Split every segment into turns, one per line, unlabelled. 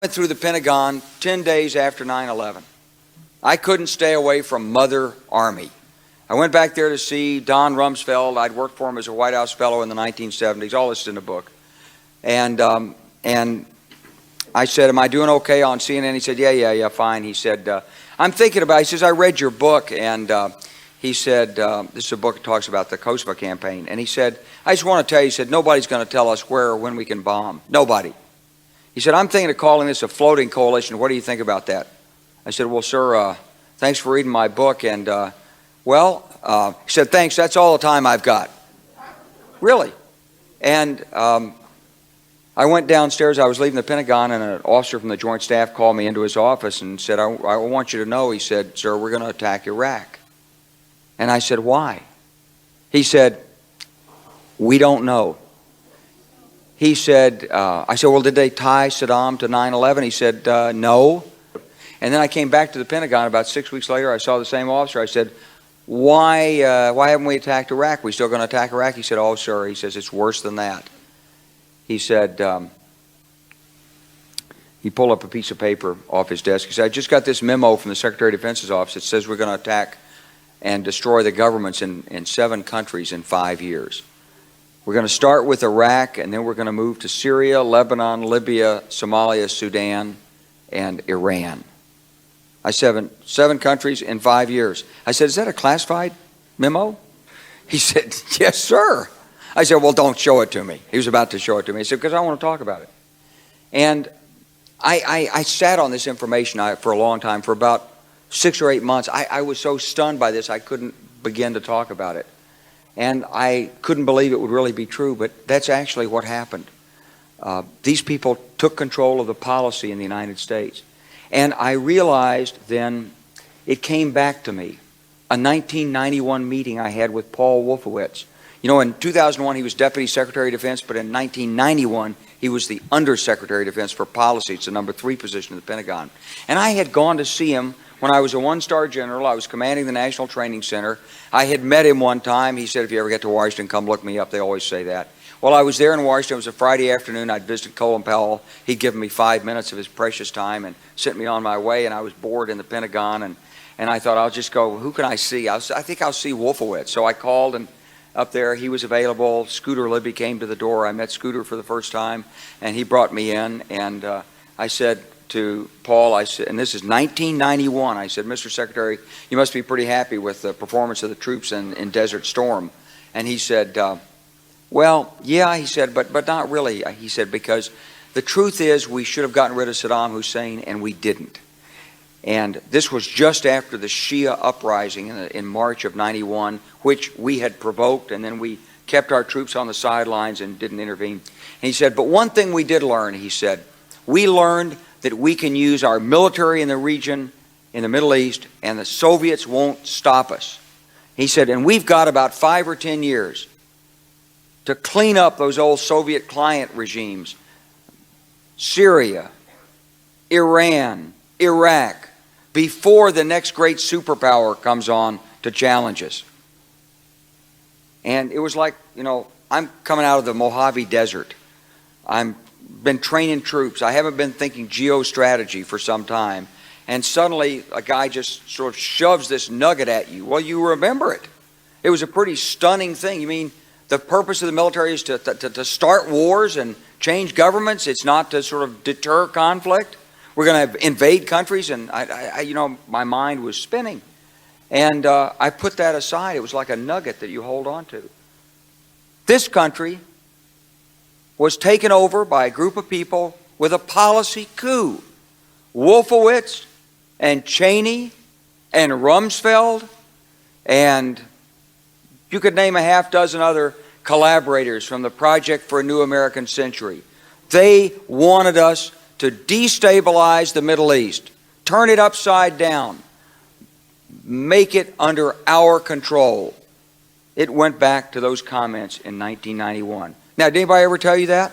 Went through the Pentagon 10 days after 9/11. I couldn't stay away from Mother Army. I went back there to see Don Rumsfeld. I'd worked for him as a White House fellow in the 1970s. All this is in the book. And I said, am I doing okay on CNN? He said, yeah, fine. He said, I'm thinking about it. He says, I read your book. And he said, this is a book that talks about the Kosovo campaign. And he said, I just want to tell you, he said, nobody's going to tell us where or when we can bomb. Nobody. He said, I'm thinking of calling this a floating coalition. What do you think about that? I said, well, sir, thanks for reading my book. And, he said, thanks, that's all the time I've got. Really? And I went downstairs. I was leaving the Pentagon, and an officer from the Joint Staff called me into his office and said, I want you to know, he said, sir, we're going to attack Iraq. And I said, why? He said, we don't know. He said, I said, well, did they tie Saddam to 9/11? He said, no. And then I came back to the Pentagon about 6 weeks later. I saw the same officer. I said, why haven't we attacked Iraq? We still going to attack Iraq? He said, oh, sir. He says, it's worse than that. He said, he pulled up a piece of paper off his desk. He said, I just got this memo from the Secretary of Defense's office. It says we're going to attack and destroy the governments in 7 countries in 5 years. We're going to start with Iraq, and then we're going to move to Syria, Lebanon, Libya, Somalia, Sudan, and Iran. I said, 7 countries in 5 years. I said, is that a classified memo? He said, yes, sir. I said, well, don't show it to me. He was about to show it to me. He said, because I want to talk about it. And I sat on this information for a long time, for about 6 or 8 months. I was so stunned by this, I couldn't begin to talk about it. And I couldn't believe it would really be true, but that's actually what happened. These people took control of the policy in the United States. And I realized then, it came back to me, a 1991 meeting I had with Paul Wolfowitz. You know, in 2001 he was Deputy Secretary of Defense, but in 1991 he was the Undersecretary of Defense for Policy. It's the number 3 position in the Pentagon. And I had gone to see him when I was a 1-star general. I was commanding the National Training Center. I had met him one time. He said, if you ever get to Washington, come look me up. They always say that. Well, I was there in Washington. It was a Friday afternoon. I'd visited Colin Powell. He'd given me 5 minutes of his precious time and sent me on my way, and I was bored in the Pentagon, and I thought, I'll just go, who can I see? I think I'll see Wolfowitz. So I called, and up there, he was available. Scooter Libby came to the door. I met Scooter for the first time, and he brought me in, and I said to Paul, I said, and this is 1991, I said, Mr. Secretary, you must be pretty happy with the performance of the troops in Desert Storm. And he said, well, yeah, he said, but not really. He said, because the truth is we should have gotten rid of Saddam Hussein, and we didn't. And this was just after the Shia uprising in March of 91, which we had provoked, and then we kept our troops on the sidelines and didn't intervene. And he said, but one thing we did learn, he said, we learned that we can use our military in the region, in the Middle East, and the Soviets won't stop us. He said, and we've got about 5 or 10 years to clean up those old Soviet client regimes, Syria, Iran, Iraq, before the next great superpower comes on to challenge us. And it was like, you know, I'm coming out of the Mojave Desert. I've been training troops. I haven't been thinking geostrategy for some time. And suddenly a guy just sort of shoves this nugget at you. Well, you remember it. It was a pretty stunning thing. You mean the purpose of the military is to start wars and change governments? It's not to sort of deter conflict? We're going to invade countries? And you know, my mind was spinning. And I put that aside. It was like a nugget that you hold on to. This country was taken over by a group of people with a policy coup. Wolfowitz and Cheney and Rumsfeld, and you could name a half dozen other collaborators from the Project for a New American Century. They wanted us to destabilize the Middle East, turn it upside down, make it under our control. It went back to those comments in 1991. Now, did anybody ever tell you that?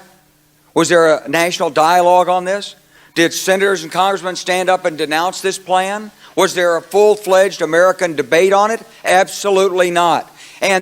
Was there a national dialogue on this? Did senators and congressmen stand up and denounce this plan? Was there a full-fledged American debate on it? Absolutely not.